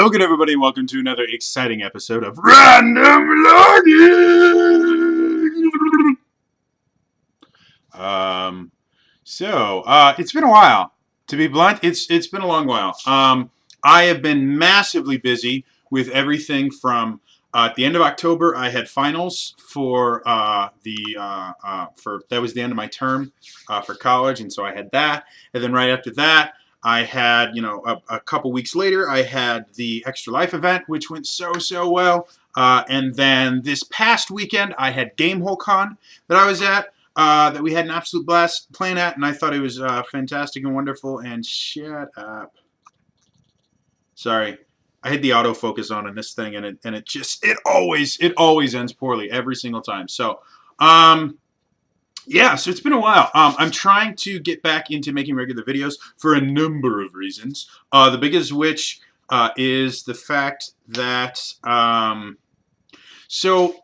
Hello again, everybody, and welcome to another exciting episode of Random Vlogging. It's been a while. To be blunt, it's been a long while. I have been massively busy with everything from at the end of October. I had finals for that was the end of my term for college, and so I had that. And then right after that, I had a couple weeks later, I had the Extra Life event, which went so well. And then this past weekend, I had Gamehole Con that I was at that we had an absolute blast playing at, and I thought it was fantastic and wonderful. And shut up. Sorry, I had the autofocus on this thing, and it always ends poorly every single time. So, yeah, so it's been a while. I'm trying to get back into making regular videos for a number of reasons. The biggest of which is the fact that so,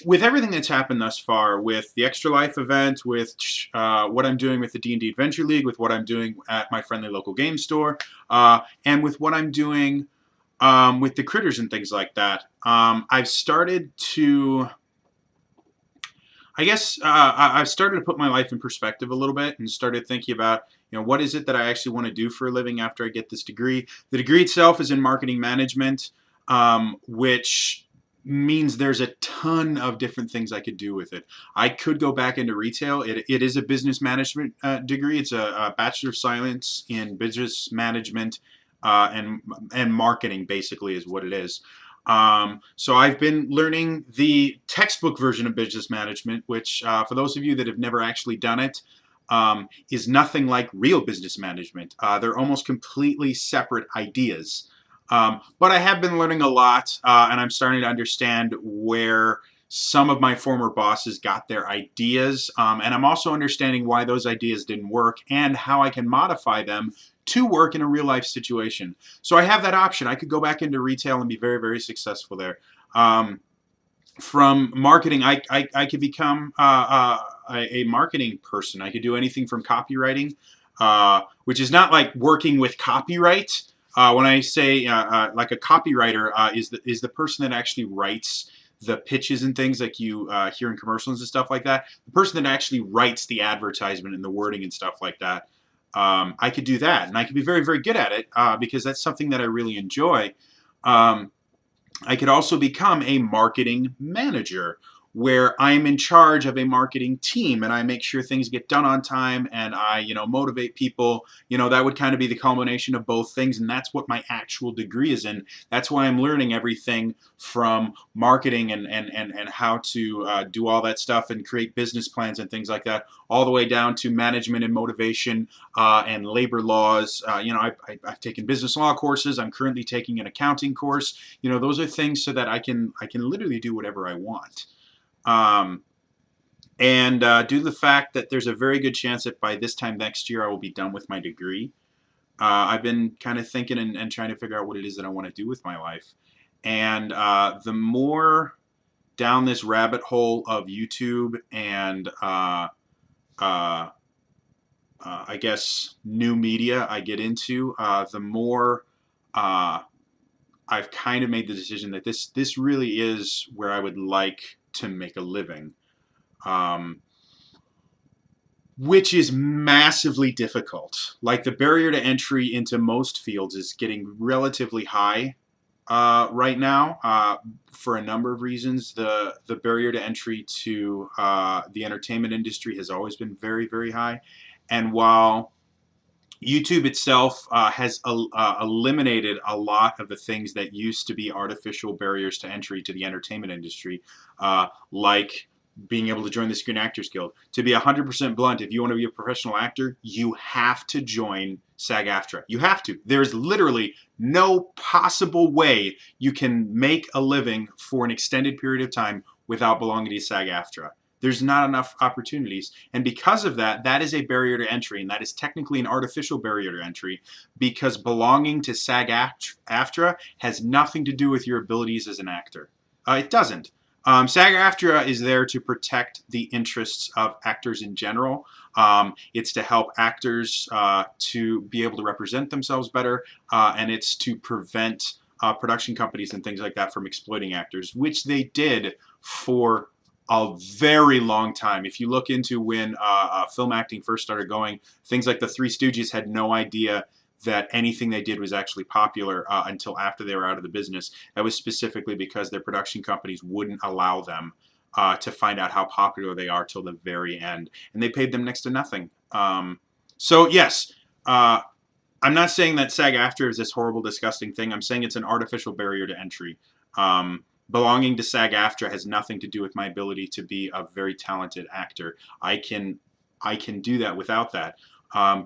with everything that's happened thus far, with the Extra Life event, with what I'm doing with the D&D Adventure League, with what I'm doing at my friendly local game store, and with what I'm doing with the critters and things like that, I've started to, I've started to put my life in perspective a little bit and started thinking about, what is it that I actually want to do for a living after I get this degree. The degree itself is in marketing management, which means there's a ton of different things I could do with it. I could go back into retail. It is a business management degree. It's a Bachelor of Science in Business Management and marketing, basically, is what it is. So I've been learning the textbook version of business management, which for those of you that have never actually done it, is nothing like real business management. They're almost completely separate ideas. But I have been learning a lot, and I'm starting to understand where some of my former bosses got their ideas, and I'm also understanding why those ideas didn't work and how I can modify them to work in a real life situation. So I have that option. I could go back into retail and be very, very successful there. From marketing, I could become a marketing person. I could do anything from copywriting, which is not like working with copyright. When I say like a copywriter is the person that actually writes the pitches and things like you hear in commercials and stuff like that. The person that actually writes the advertisement and the wording and stuff like that. I could do that, and I could be very, very good at it because that's something that I really enjoy. I could also become a marketing manager, where I'm in charge of a marketing team and I make sure things get done on time and I, motivate people. That would kind of be the culmination of both things, and that's what my actual degree is in. That's why I'm learning everything from marketing and how to do all that stuff and create business plans and things like that, all the way down to management and motivation and labor laws. I've taken business law courses. I'm currently taking an accounting course. Those are things so that I can literally do whatever I want. Due to the fact that there's a very good chance that by this time next year I will be done with my degree, I've been kind of thinking and trying to figure out what it is that I want to do with my life. And the more down this rabbit hole of YouTube and I guess new media I get into, the more I've kind of made the decision that this really is where I would like to make a living, which is massively difficult. Like, the barrier to entry into most fields is getting relatively high right now for a number of reasons. The barrier to entry to the entertainment industry has always been very, very high, and while YouTube itself has eliminated a lot of the things that used to be artificial barriers to entry to the entertainment industry, like being able to join the Screen Actors Guild. To be 100% blunt, if you want to be a professional actor, you have to join SAG-AFTRA. You have to. There's literally no possible way you can make a living for an extended period of time without belonging to SAG-AFTRA. There's not enough opportunities. And because of that, that is a barrier to entry, and that is technically an artificial barrier to entry, because belonging to SAG-AFTRA has nothing to do with your abilities as an actor. It doesn't. SAG-AFTRA is there to protect the interests of actors in general. It's to help actors to be able to represent themselves better, and it's to prevent production companies and things like that from exploiting actors, which they did for a very long time. If you look into when film acting first started going, things like the Three Stooges had no idea that anything they did was actually popular until after they were out of the business. That was specifically because their production companies wouldn't allow them to find out how popular they are till the very end. And they paid them next to nothing. So yes, I'm not saying that SAG-AFTRA is this horrible, disgusting thing. I'm saying it's an artificial barrier to entry. Belonging to SAG-AFTRA has nothing to do with my ability to be a very talented actor. I can do that without that.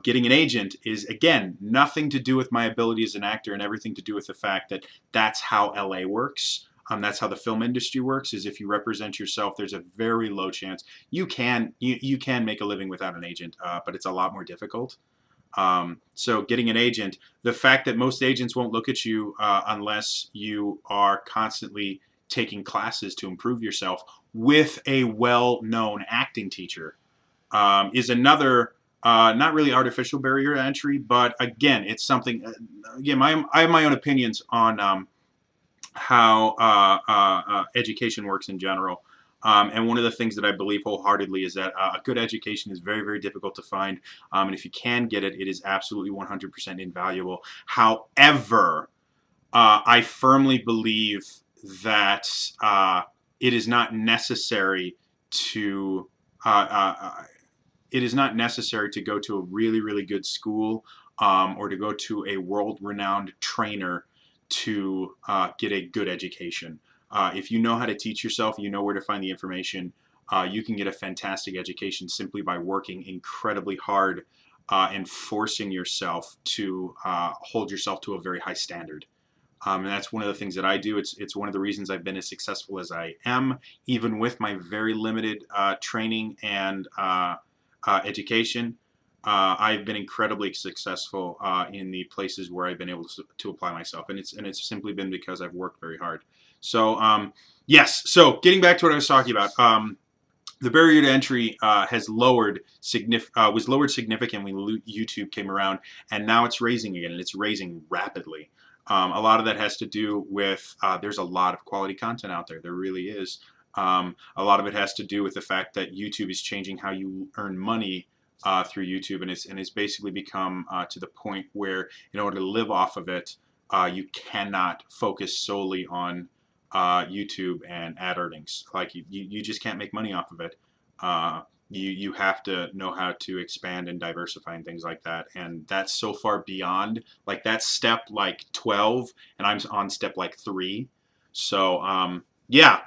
Getting an agent is, again, nothing to do with my ability as an actor and everything to do with the fact that that's how LA works. That's how the film industry works, is if you represent yourself, there's a very low chance. You can make a living without an agent, but it's a lot more difficult. So getting an agent, the fact that most agents won't look at you unless you are constantly taking classes to improve yourself with a well-known acting teacher is another not really artificial barrier to entry, but again, it's something. Again, I have my own opinions on how education works in general. And one of the things that I believe wholeheartedly is that a good education is very, very difficult to find. And if you can get it, it is absolutely 100% invaluable. However, I firmly believe that it is not necessary to go to a really, really good school or to go to a world-renowned trainer to get a good education. If you know how to teach yourself, you know where to find the information, you can get a fantastic education simply by working incredibly hard and forcing yourself to hold yourself to a very high standard. And that's one of the things that I do. It's one of the reasons I've been as successful as I am, even with my very limited training and education. I've been incredibly successful in the places where I've been able to apply myself, and it's simply been because I've worked very hard. So yes. So getting back to what I was talking about, the barrier to entry was lowered significantly when YouTube came around, and now it's raising again, and it's raising rapidly. A lot of that has to do with there's a lot of quality content out there. There really is. A lot of it has to do with the fact that YouTube is changing how you earn money through YouTube, and it's basically become to the point where in order to live off of it, you cannot focus solely on YouTube and ad earnings. Like you just can't make money off of it. You have to know how to expand and diversify and things like that, and that's so far beyond. Like that's step like 12, and I'm on step like 3. So yeah.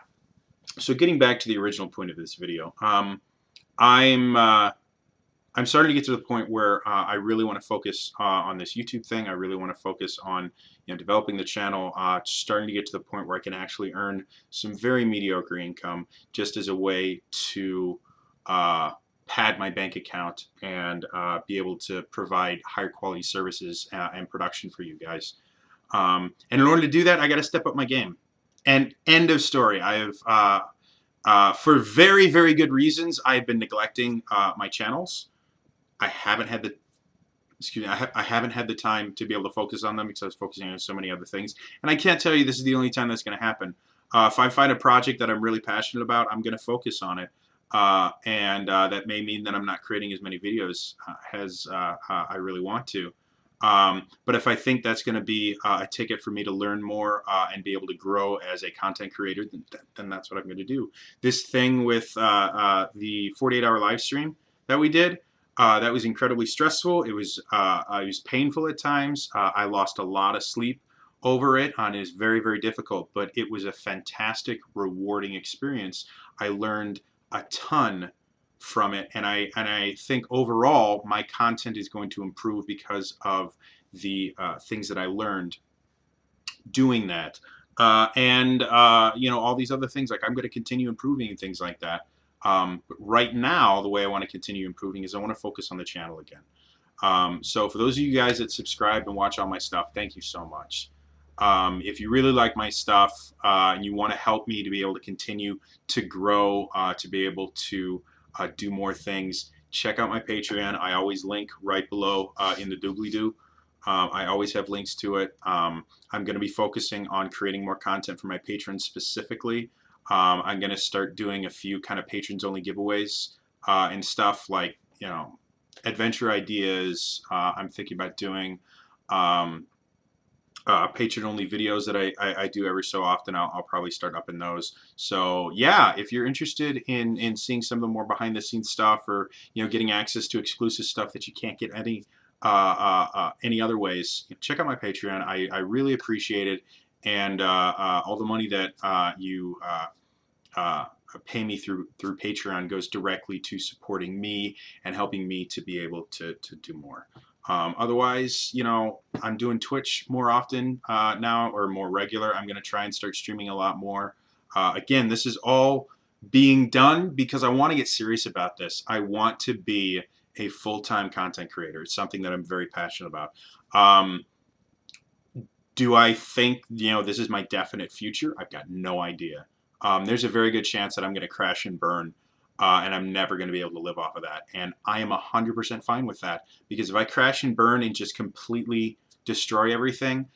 So getting back to the original point of this video, I'm starting to get to the point where I really want to focus on this YouTube thing. I really want to focus on developing the channel, starting to get to the point where I can actually earn some very mediocre income just as a way to pad my bank account and be able to provide higher quality services and production for you guys. And in order to do that, I got to step up my game. And end of story. I have, for very, very good reasons, I've been neglecting my channels. I haven't had the time to be able to focus on them because I was focusing on so many other things. And I can't tell you this is the only time that's going to happen. If I find a project that I'm really passionate about, I'm going to focus on it. And that may mean that I'm not creating as many videos as I really want to. But if I think that's going to be a ticket for me to learn more and be able to grow as a content creator, then that's what I'm going to do. This thing with the 48-hour live stream that we did, that was incredibly stressful. It was painful at times. I lost a lot of sleep over it, and it was very, very difficult. But it was a fantastic, rewarding experience. I learned a ton from it, and I think overall my content is going to improve because of the things that I learned doing that. And all these other things, like I'm going to continue improving and things like that. But right now, the way I want to continue improving is I want to focus on the channel again. So for those of you guys that subscribe and watch all my stuff, thank you so much. If you really like my stuff and you want to help me to be able to continue to grow, to be able to do more things, check out my Patreon. I always link right below in the doobly-doo. I always have links to it. I'm going to be focusing on creating more content for my patrons specifically. I'm going to start doing a few kind of patrons only giveaways and stuff like, adventure ideas. I'm thinking about doing um, patron only videos that I do every so often. I'll probably start up in those. So yeah, if you're interested in seeing some of the more behind the scenes stuff, or getting access to exclusive stuff that you can't get any other ways, check out my Patreon. I really appreciate it, and all the money that you uh, pay me through Patreon goes directly to supporting me and helping me to be able to do more. Otherwise, I'm doing Twitch more often now, or more regular. I'm going to try and start streaming a lot more. Again, this is all being done because I want to get serious about this. I want to be a full-time content creator. It's something that I'm very passionate about. Do I think, this is my definite future? I've got no idea. There's a very good chance that I'm going to crash and burn, and I'm never going to be able to live off of that. And I am 100% fine with that, because if I crash and burn and just completely destroy everything,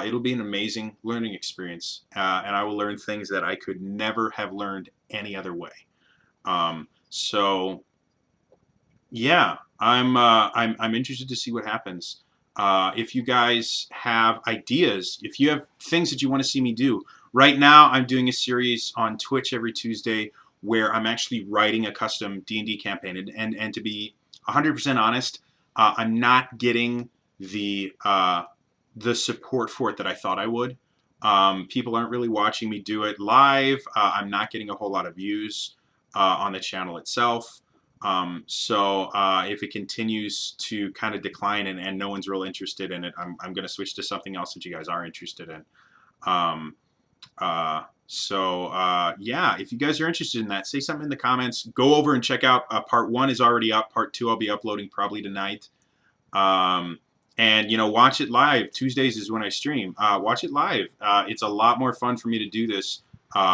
it'll be an amazing learning experience, and I will learn things that I could never have learned any other way. So yeah, I'm interested to see what happens. If you guys have ideas, if you have things that you want to see me do, right now I'm doing a series on Twitch every Tuesday where I'm actually writing a custom D&D campaign, and to be 100% honest, I'm not getting the support for it that I thought I would. People aren't really watching me do it live. I'm not getting a whole lot of views on the channel itself. So if it continues to kind of decline and no one's real interested in it, I'm going to switch to something else that you guys are interested in. Yeah, if you guys are interested in that, say something in the comments. Go over and check out part 1 is already up. Part 2 I'll be uploading probably tonight. And watch it live. Tuesdays is when I stream. Watch it live. It's a lot more fun for me to do this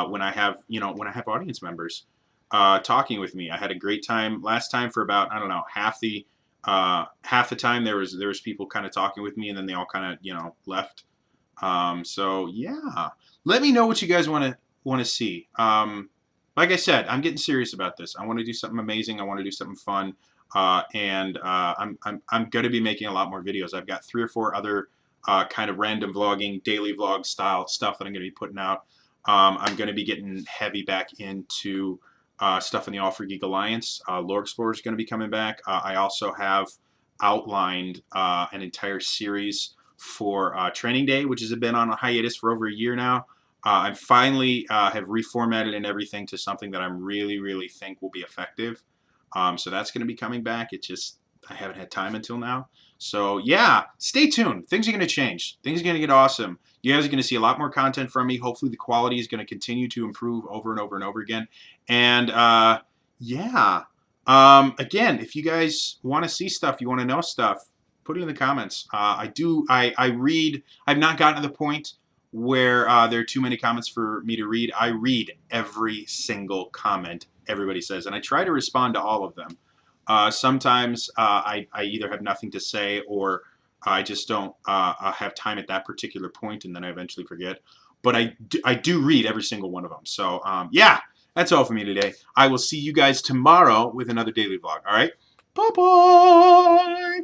when I have audience members talking with me. I had a great time last time for about, I don't know, half the time there was people kind of talking with me, and then they all kind of left. So yeah, let me know what you guys want to see. Like I said, I'm getting serious about this. I want to do something amazing. I want to do something fun. And I'm going to be making a lot more videos. I've got 3 or 4 other kind of random vlogging, daily vlog style stuff that I'm going to be putting out. I'm going to be getting heavy back into stuff in the All for Geek Alliance. Lore Explorer is going to be coming back. I also have outlined an entire series for Training Day, which has been on a hiatus for over a year now. I finally have reformatted and everything to something that I really, really think will be effective. So that's going to be coming back. It just, I haven't had time until now. So yeah, stay tuned. Things are going to change. Things are going to get awesome. You guys are going to see a lot more content from me. Hopefully the quality is going to continue to improve over and over and over again. And yeah, again, if you guys want to see stuff, you want to know stuff, put it in the comments. I read. I've not gotten to the point where there are too many comments for me to read. I read every single comment everybody says, and I try to respond to all of them. Sometimes I either have nothing to say, or I just don't have time at that particular point, and then I eventually forget. But I do read every single one of them. So yeah, that's all for me today. I will see you guys tomorrow with another daily vlog. All right? Bye-bye!